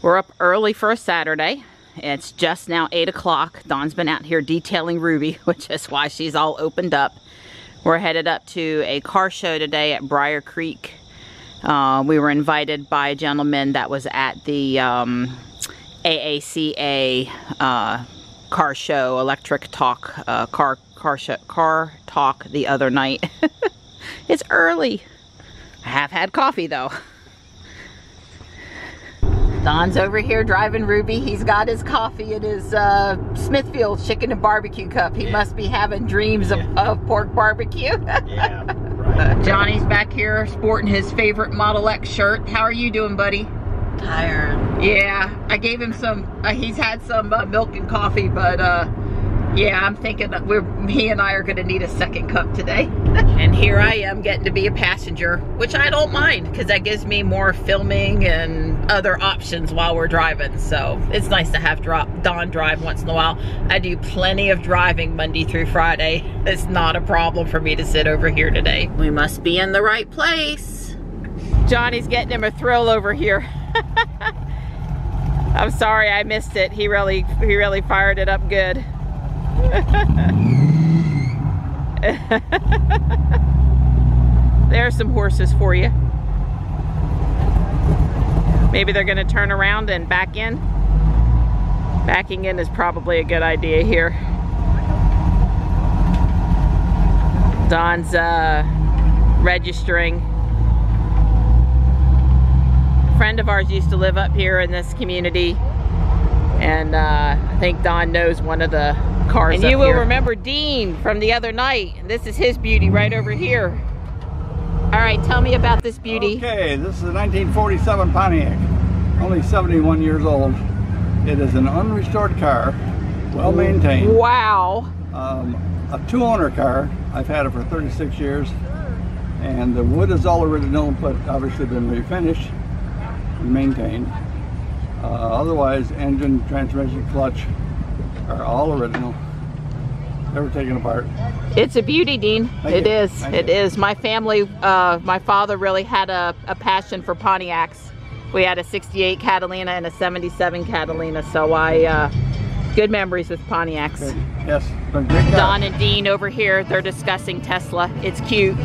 We're up early for a Saturday. It's just now 8 o'clock. Dawn's been out here detailing Ruby, which is why she's all opened up. We're headed up to a car show today at Briar Creek. We were invited by a gentleman that was at the AACA car show, Electric Talk, car talk the other night. It's early. I have had coffee though. Don's over here driving Ruby. He's got his coffee in his Smithfield chicken and barbecue cup. He must be having dreams of pork barbecue. Yeah, right. Johnny's back here sporting his favorite Model X shirt. How are you doing, buddy? Tired. Yeah, I gave him some, he's had some milk and coffee, but yeah, I'm thinking that he and I are gonna need a second cup today. And here I am getting to be a passenger, which I don't mind because that gives me more filming and other options while we're driving. So it's nice to have Dawn drive once in a while. I do plenty of driving Monday through Friday. It's not a problem for me to sit over here today. We must be in the right place. Johnny's getting him a thrill over here. I'm sorry I missed it. He really fired it up good. There's some horses for you. Maybe they're gonna turn around and back in. Backing in is probably a good idea here. Dawn's registering. A friend of ours used to live up here in this community, and I think Dawn knows one of the cars and you will remember Dean from the other night. This is his beauty right over here. All right, tell me about this beauty. Okay, this is a 1947 Pontiac, only 71 years old. It is an unrestored car, well maintained. Wow. A two-owner car. I've had it for 36 years, and the wood is all original, but obviously been refinished and maintained. Otherwise, engine, transmission, clutch are all original, never taken apart. It's a beauty, Dean. It is. Thank you. My family, my father really had a passion for Pontiacs. We had a 68 Catalina and a 77 Catalina, so good memories with Pontiacs. Good. Yes, but great car. Don and Dean over here, they're discussing Tesla. It's cute.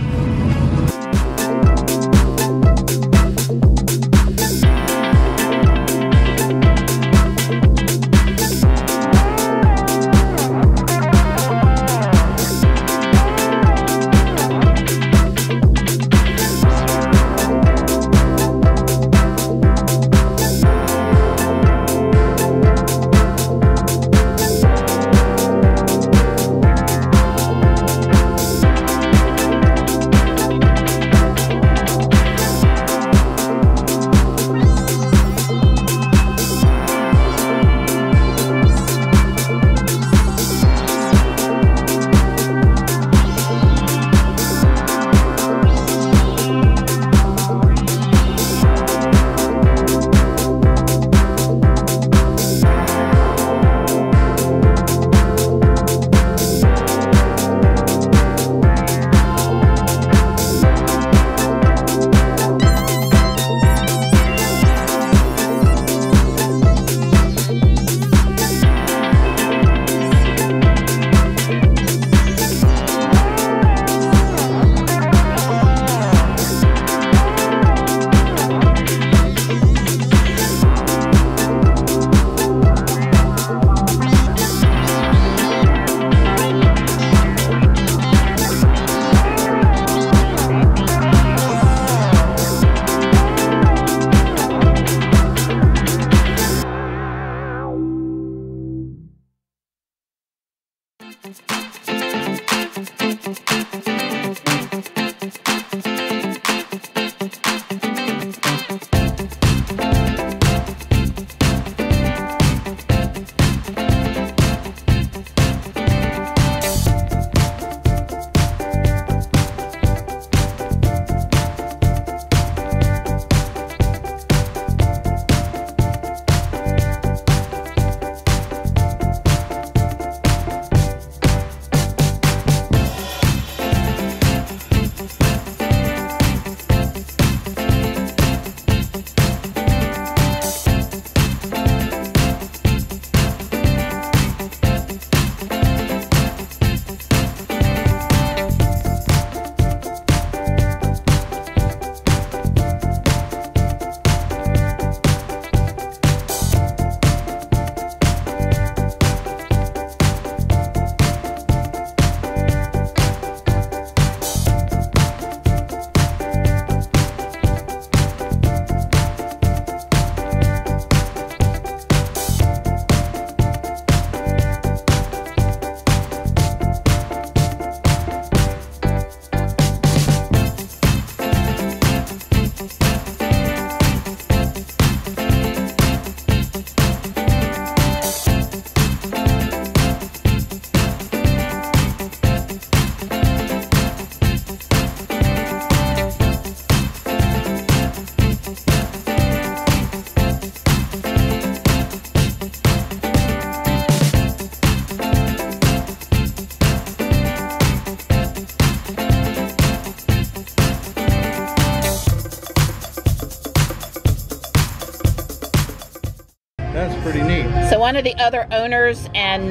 one of the other owners and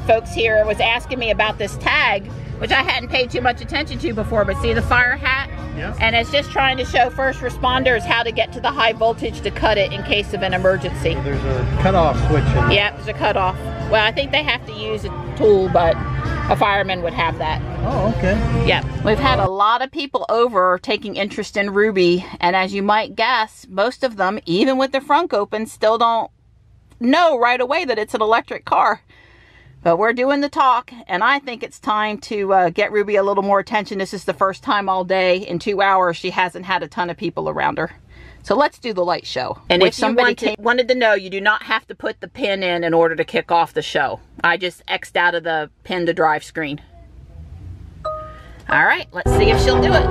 folks here was asking me about this tag, which I hadn't paid too much attention to before, but see the fire hat? Yes. And it's just trying to show first responders how to get to the high voltage to cut it in case of an emergency. So there's a cutoff switch in there. Yep, there's a cutoff. Well, I think they have to use a tool, but a fireman would have that. Oh, okay. Yep. We've had a lot of people over taking interest in Ruby, and as you might guess, most of them, even with the front open, still don't know right away that it's an electric car. But we're doing the talk, and I think it's time to get Ruby a little more attention. This is the first time all day in 2 hours she hasn't had a ton of people around her. So let's do the light show. And if somebody wanted to know, you do not have to put the pin in order to kick off the show. I just X'd out of the pin to drive screen. All right, let's see if she'll do it.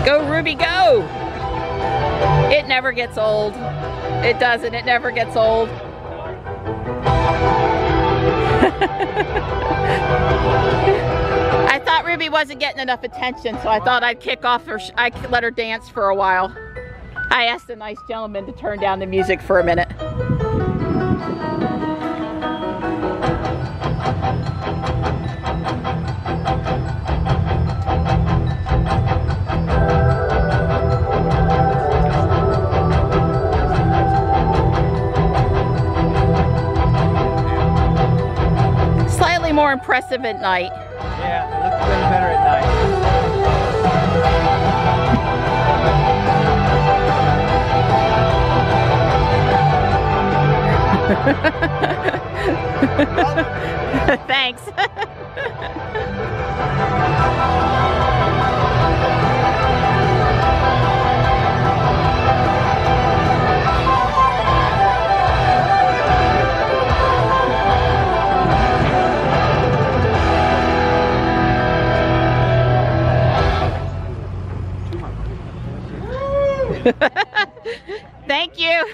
Go, Ruby, go! It never gets old. It doesn't. It never gets old. I thought Ruby wasn't getting enough attention, so I thought I'd kick off her. I'd let her dance for a while. I asked a nice gentleman to turn down the music for a minute. More impressive at night. Yeah, it looks way better at night. Thanks. Thank you.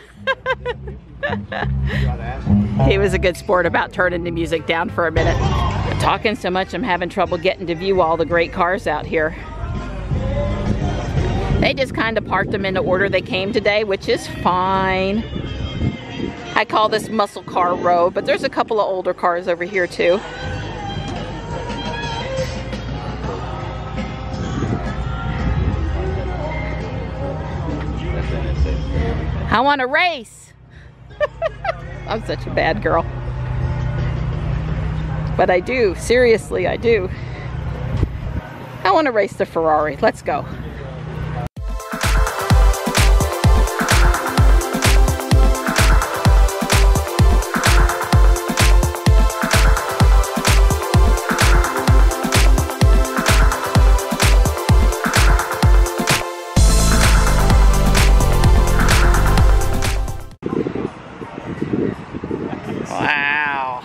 He was a good sport about turning the music down for a minute. I'm talking so much I'm having trouble getting to view all the great cars out here. They just kind of parked them in the order they came today, which is fine. I call this muscle car row, but there's a couple of older cars over here too. I want to race. I'm such a bad girl. But I do, seriously, I do. I want to race the Ferrari. Let's go. Wow,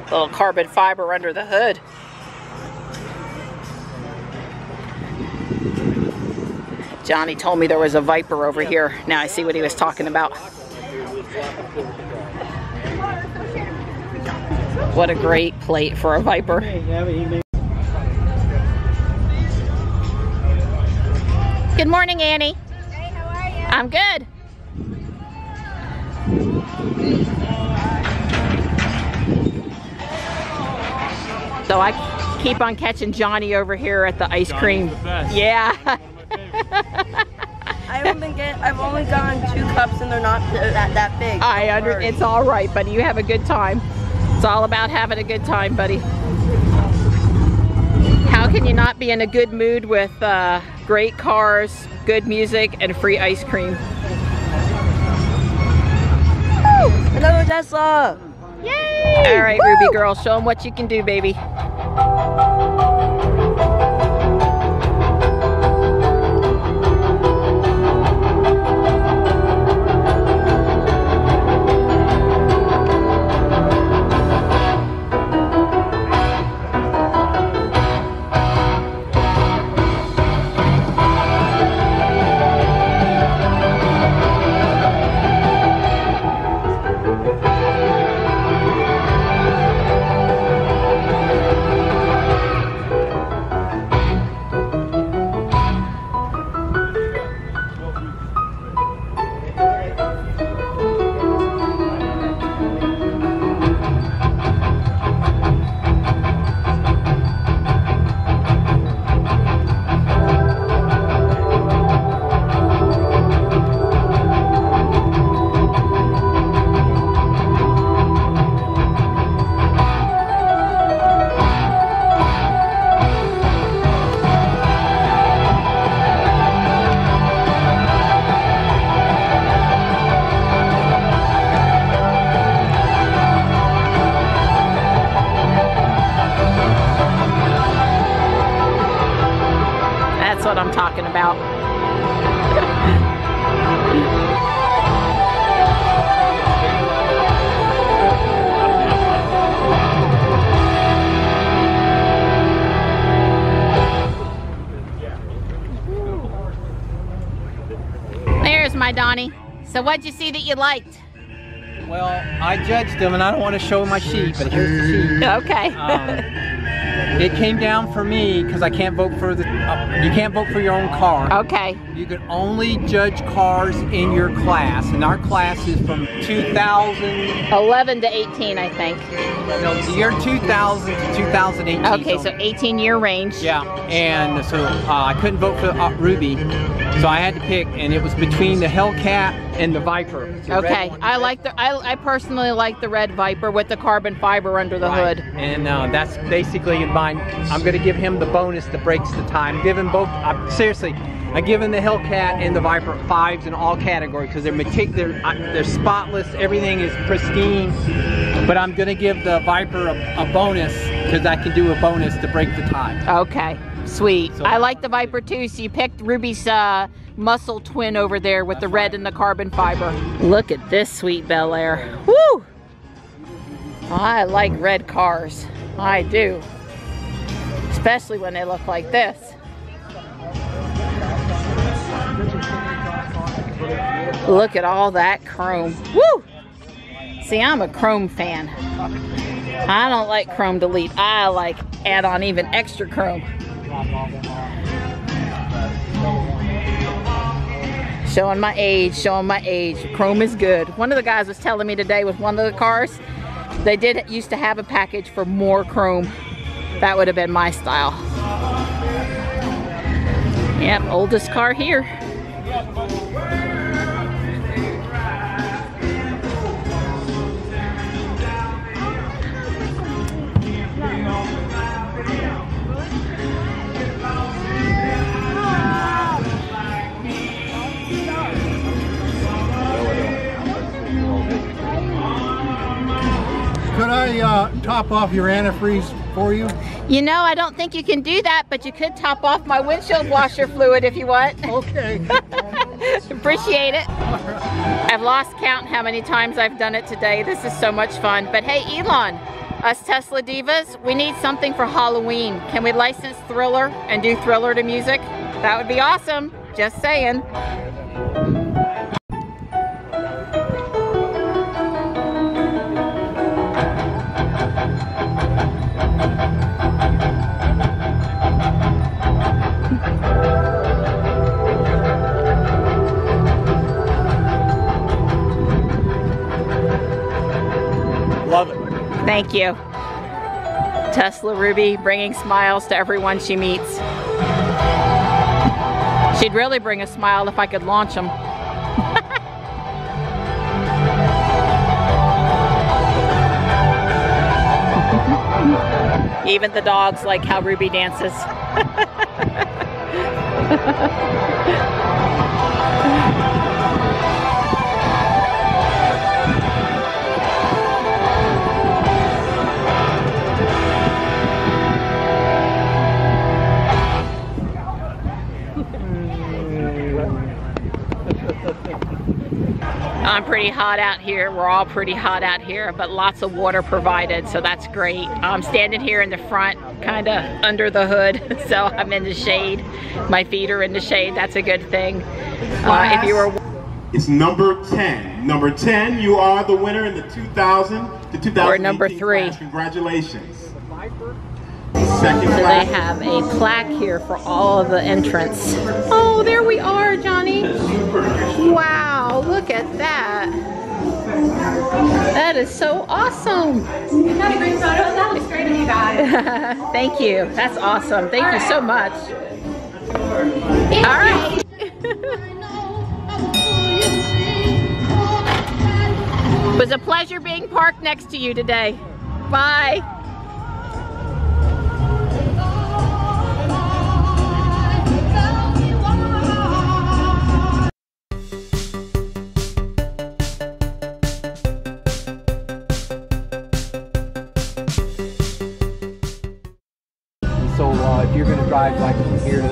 little carbon fiber under the hood. Johnny told me there was a Viper over here. Now I see what he was talking about. What a great plate for a Viper. Good morning, Annie. Hey, how are you? I'm good. So I keep on catching Johnny over here at the ice cream. Yeah. I've only gotten 2 cups and they're not that big. It's all right, buddy. You have a good time. It's all about having a good time, buddy. How can you not be in a good mood with great cars, good music, and free ice cream? Woo! Another Tesla! Yay! All right, Ruby girl, show them what you can do, baby. what I'm talking about. There's my Donnie. So what'd you see that you liked? Well, I judged them, and I don't want to show my sheet, but here's the sheet. Okay. It came down for me because I can't vote for the. You can't vote for your own car. Okay. You can only judge cars in your class, and our class is from 11 to 18, I think. No, the year 2000 to 2018. Okay, so 18-year range. Yeah, and so I couldn't vote for Ruby, so I had to pick, and it was between the Hellcat and the Viper. The okay, I personally like the red Viper with the carbon fiber under the hood. And that's basically mine. I'm going to give him the bonus that breaks the time. Give him both. Seriously, I give him the Hellcat and the Viper 5s in all categories because they're spotless. Everything is pristine. But I'm going to give the Viper a bonus because I can do a bonus to break the tie. Okay, sweet. So, I like the Viper too. So you picked Ruby's muscle twin over there with the red and the carbon fiber. Look at this sweet Bel Air. Woo! I like red cars. I do. Especially when they look like this. Look at all that chrome. Woo! See, I'm a chrome fan. I don't like chrome delete. I like add on even extra chrome. Showing my age, showing my age. Chrome is good. One of the guys was telling me today with one of the cars, they used to have a package for more chrome. That would have been my style. Yep, oldest car here. Could I top off your antifreeze for you? You know, I don't think you can do that, but you could top off my windshield washer fluid if you want. Okay. Appreciate it. I've lost count how many times I've done it today. This is so much fun. But hey, Elon, us Tesla divas, we need something for Halloween. Can we license Thriller and do Thriller to music? That would be awesome. Just saying. Love it. Thank you. Tesla Ruby bringing smiles to everyone she meets. She'd really bring a smile if I could launch them. Even the dogs like how Ruby dances. I'm pretty hot out here. We're all pretty hot out here, but lots of water provided, so that's great. I'm standing here in the front, kind of under the hood, so I'm in the shade. My feet are in the shade. That's a good thing. If you were... It's number 10. Number 10, you are the winner in the 2000 to 2018 or number 3. class. Congratulations. So they have a plaque here for all of the entrants. Oh, there we are, Johnny. Wow, look at that. That is so awesome. You got a great photo. That looks great of you guys. Thank you. That's awesome. Thank you so much. All right. It was a pleasure being parked next to you today. Bye. So if you're going to drive like from here to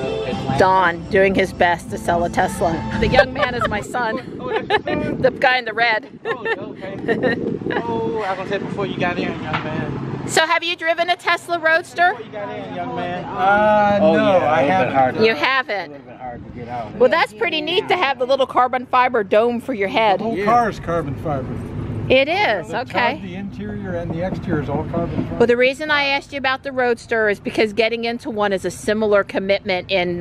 Don doing his best to sell a Tesla. The young man is my son. The guy in the red. Oh, okay. Oh, I was said before you got in, young man. So have you driven a Tesla Roadster? Before you got in, young man. No, yeah, I haven't. You haven't? It's been hard to get out. Well, that's pretty neat to have the little carbon fiber dome for your head. The whole car is carbon fiber. It is, The okay. tub, the interior and the exterior is all carbon fiber. Well, the reason I asked you about the Roadster is because getting into one is a similar commitment in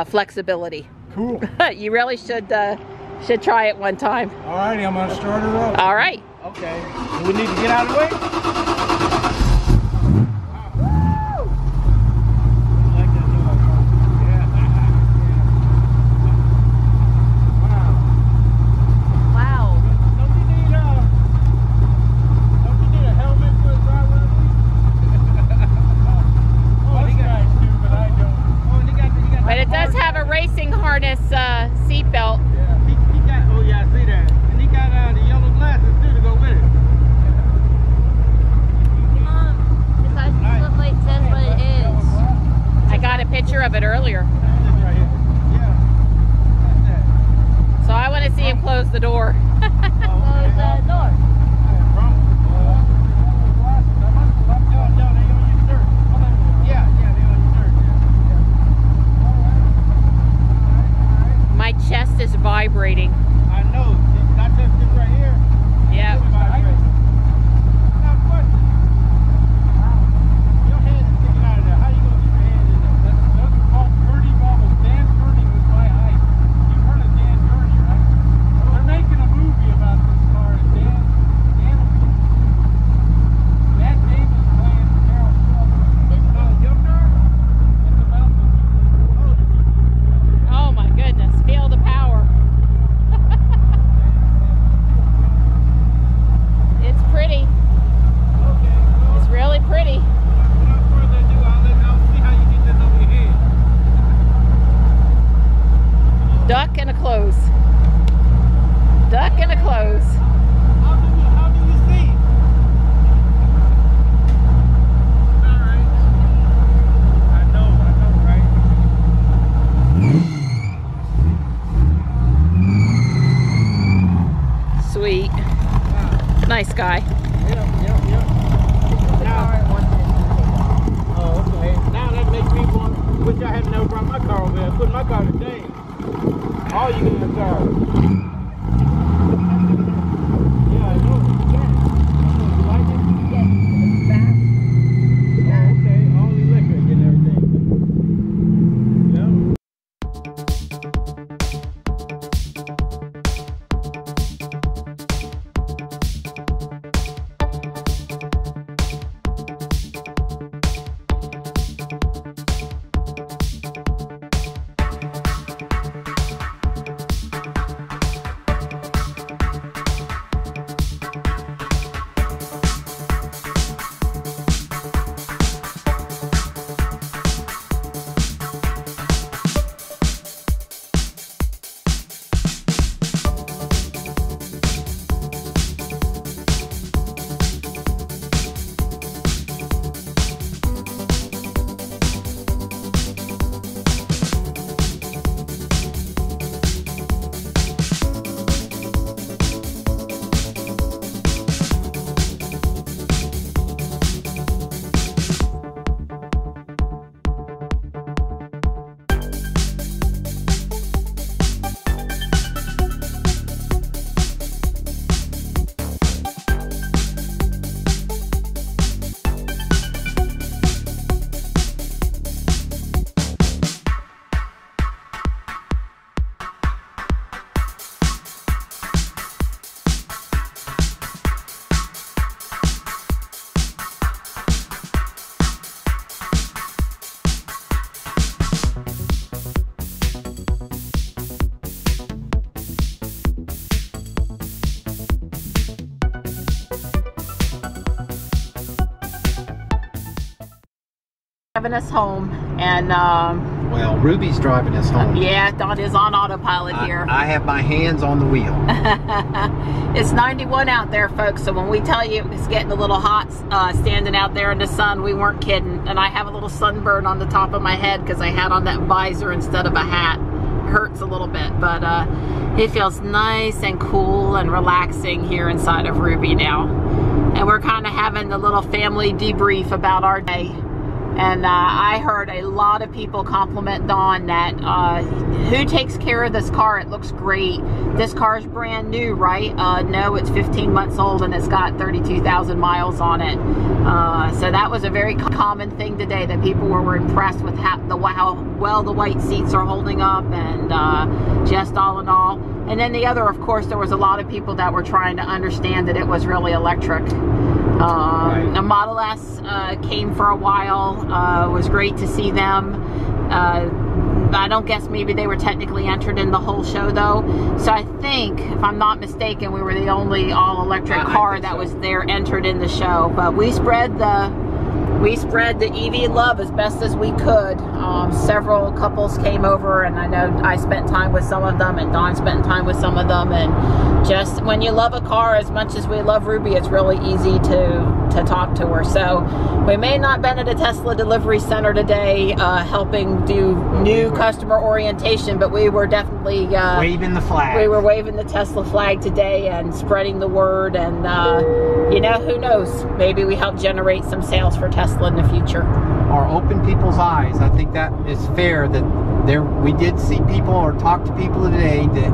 flexibility. Cool. You really should try it one time. All righty, I'm gonna start her up. All right. Okay. Do we need to get out of the way? Wow. But it does have a racing harness seat belt. Oh yeah, I see that. And he got the yellow glasses too to go with it. Mom, this license plate says what it is. I got a picture of it earlier. Right here. Yeah. So I want to see him close the door. Close that door. My chest is vibrating. I know. Not just this right here. Yeah. Now, question. Your head is sticking out of there. How you gonna get your head in there? That's called Birdie Bubble. Dan Birdie was my height. You've heard of Dan Birdie, right? They're making a movie about this car. And Dan Matt Damon's playing Carol Shelby. Your car? It's about the Oh my goodness, feel the power. It's pretty. It's really pretty. Without further ado, I'll see how you get this over your head. Duck and a close. Duck and a close. How do you see? All right. I know, right? Sweet. Nice guy. Yep. Oh, okay. Now that makes me want. Wish I had never brought my car over there. Put my car to shame. All you in the car. Yeah, I know. You like it? Oh, okay. All electric and everything. Yeah. Driving us home, and Well, Ruby's driving us home. Yeah, Dawn is on autopilot here. I have my hands on the wheel. It's 91 out there, folks, so when we tell you it's getting a little hot standing out there in the sun, we weren't kidding. And I have a little sunburn on the top of my head because I had on that visor instead of a hat. Hurts a little bit, but it feels nice and cool and relaxing here inside of Ruby now. And we're kind of having a little family debrief about our day. And I heard a lot of people compliment Dawn that who takes care of this car? It looks great. This car is brand new, right? No, it's 15 months old and it's got 32,000 miles on it. So that was a very common thing today, that people were impressed with how well the white seats are holding up, and just all in all. And then the other, of course, there was a lot of people that were trying to understand that it was really electric. The Model S came for a while. It was great to see them. I don't guess maybe they were technically entered in the whole show though. So I think, if I'm not mistaken, we were the only all-electric car that was there entered in the show. But we spread the EV love as best as we could. Several couples came over, and I know I spent time with some of them, and Dawn spent time with some of them. And just when you love a car as much as we love Ruby, it's really easy to talk to her. So we may not have been at a Tesla delivery center today helping do new customer orientation, but we were definitely waving the flag. We were waving the Tesla flag today and spreading the word. And you know, who knows, maybe we help generate some sales for Tesla in the future. Or open people's eyes. I think that is fair, that we did see people or talk to people today that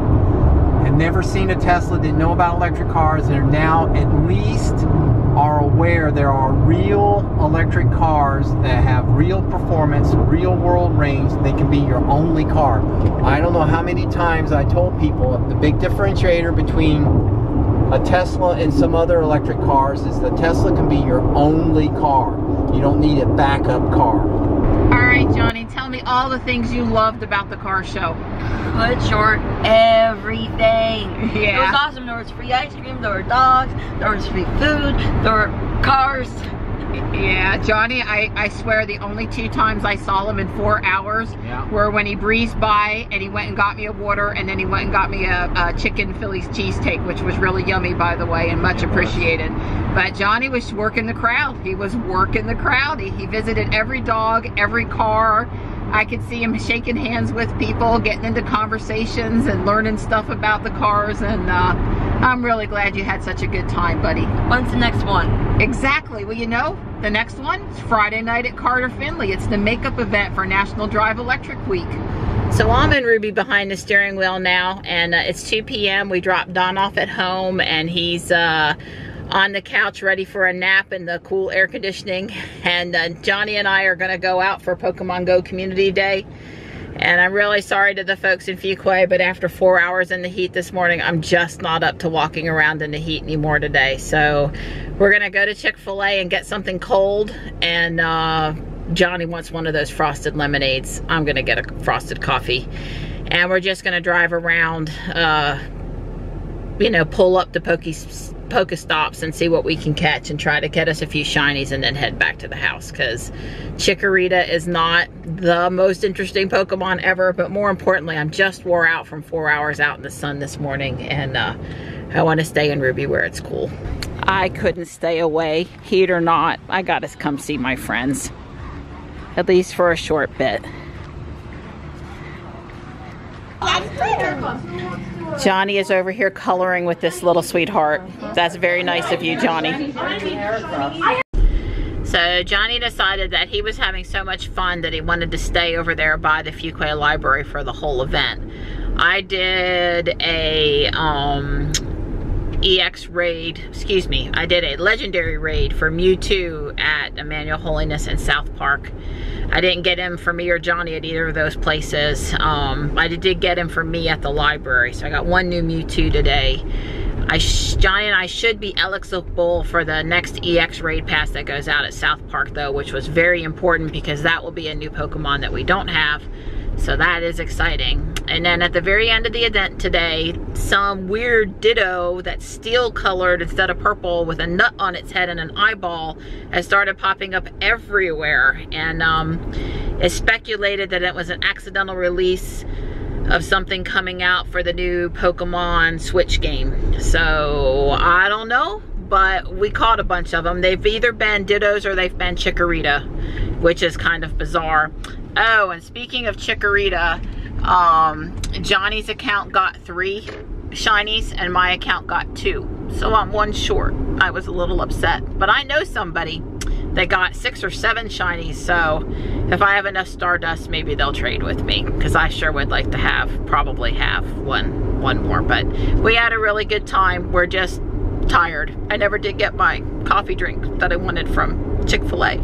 had never seen a Tesla, didn't know about electric cars, and are now at least are aware there are real electric cars that have real performance, real world range. They can be your only car. I don't know how many times I told people the big differentiator between a Tesla and some other electric cars is the Tesla can be your only car. You don't need a backup car. All right, Johnny, tell me all the things you loved about the car show. Good, short, everything. Yeah. It was awesome. There was free ice cream, there were dogs, there was free food, there were cars. Yeah, Johnny, I swear the only 2 times I saw him in 4 hours were when he breezed by and he went and got me a water, and then he went and got me a chicken Philly's cheesesteak, which was really yummy, by the way, and much appreciated. But Johnny was working the crowd. He was working the crowd. He visited every dog, every car. I could see him shaking hands with people, getting into conversations and learning stuff about the cars, and I'm really glad you had such a good time, buddy. When's the next one? Exactly. Well, you know, the next one is Friday night at Carter Finley. It's the makeup event for National Drive Electric Week. So I'm in Ruby behind the steering wheel now, and it's 2 p.m. We dropped Don off at home, and he's on the couch ready for a nap in the cool air conditioning. And Johnny and I are going to go out for Pokemon Go Community Day. And I'm really sorry to the folks in Fuquay, but after 4 hours in the heat this morning, I'm just not up to walking around in the heat anymore today. So we're gonna go to Chick-fil-A and get something cold, and Johnny wants one of those frosted lemonades. I'm gonna get a frosted coffee. And we're just gonna drive around, you know, pull up to Pokestops and see what we can catch and try to get us a few shinies and then head back to the house, because Chikorita is not the most interesting Pokemon ever, but more importantly, I'm just wore out from 4 hours out in the sun this morning, and I want to stay in Ruby where it's cool. I couldn't stay away, heat or not. I gotta come see my friends, at least for a short bit. Johnny is over here coloring with this little sweetheart. That's very nice of you, Johnny. So Johnny decided that he was having so much fun that he wanted to stay over there by the Fuquay Library for the whole event. I did a EX raid, excuse me, I did a legendary raid for Mewtwo at Emmanuel Holiness in South Park. I didn't get him for me or Johnny at either of those places. I did get him for me at the library, so I got one new Mewtwo today. Johnny and I should be eligible for the next EX raid pass that goes out at South Park though, which was very important because that will be a new Pokemon that we don't have. So that is exciting. And then at the very end of the event today, some weird Ditto that's steel colored instead of purple with a nut on its head and an eyeball has started popping up everywhere. And It's speculated that it was an accidental release of something coming out for the new Pokemon Switch game. So I don't know, but we caught a bunch of them. They've either been Dittos or they've been Chikorita, which is kind of bizarre. Oh, and speaking of Chikorita, Johnny's account got 3 shinies and my account got 2. So I'm 1 short. I was a little upset, but I know somebody that got 6 or 7 shinies, so if I have enough Stardust, maybe they'll trade with me, because I sure would like to probably have one more. But we had a really good time. We're just tired. I never did get my coffee drink that I wanted from Chick-fil-A.